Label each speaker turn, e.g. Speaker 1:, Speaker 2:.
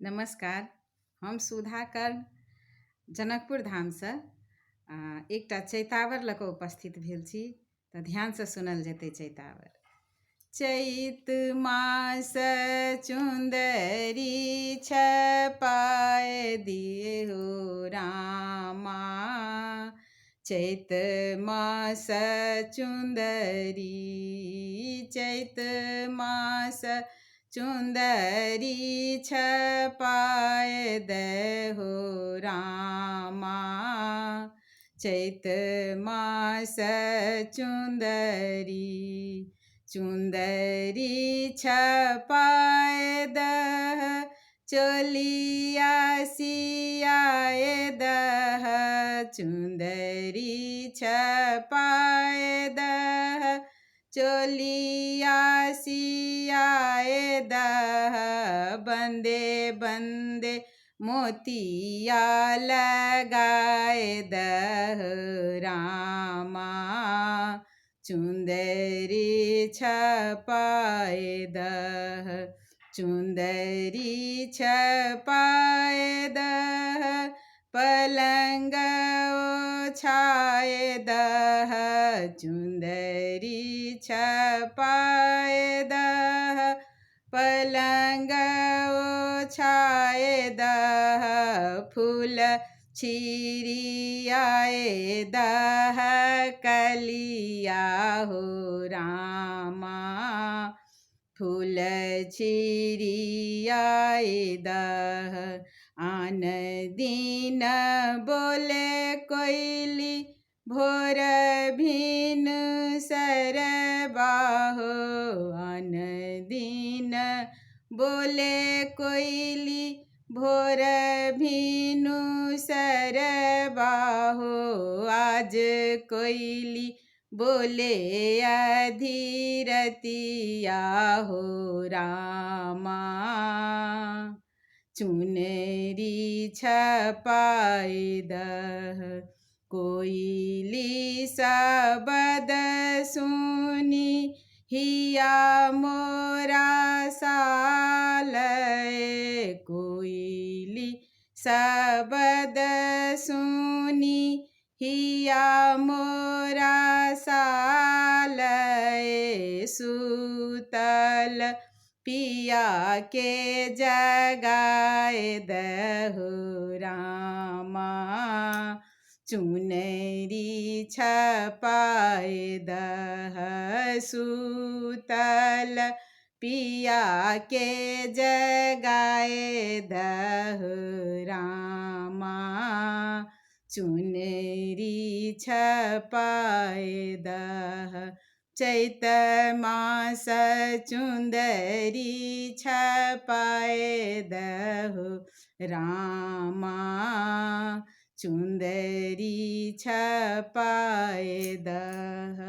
Speaker 1: नमस्कार। हम सुधाकर जनकपुर धामसँ एकटा चैतावर लऽ कऽ उपस्थित भेल छी, तऽ ध्यानसँ सुनल जेतै चैतावर। चैत मास चुन्दरी छपाय दियौ रामा, चैत मास चुन्दरी, चैत मास चुन्दरी छपाय दहो रामा, चैत मास चुन्दरी, चुन्दरी छपाय दह, चोलिया सियाय दह, चुन्दरी छपाय दह, चोलिया सियाय दह, बंदे बंदे मोतिया लगाय दह रामा, चुन्दरी छपाय दह, चुन्दरी छपाय दह, पलंग ओछाय दह, चुन्दरी छपाय दह, पलंग ओछाय दह, फूल छिरियाय दह, कलिया हो रामा, फूल छिरियाय दह, आन दिन बोले कोइली भोर भिन सरबाहो, आन दिन बोले कोइली भोर भिनु सरबाहो, आज कोइली बोले अधीरतिया हो रामा, चुनरी छपाय दह, कोइली शब्द सुनी हिया मोरा सालय, कोइली शब्द सुनी हिया मोरा सालय, सुतल पिया के जगाय दहो रामा, चुनरी छपाय दह, सुतल पिया के जगाय दहो रामा, चुनरी छपाय दह, चैत मास चुन्दरी छपाय दहो रामा, चुन्दरी छपाय दह।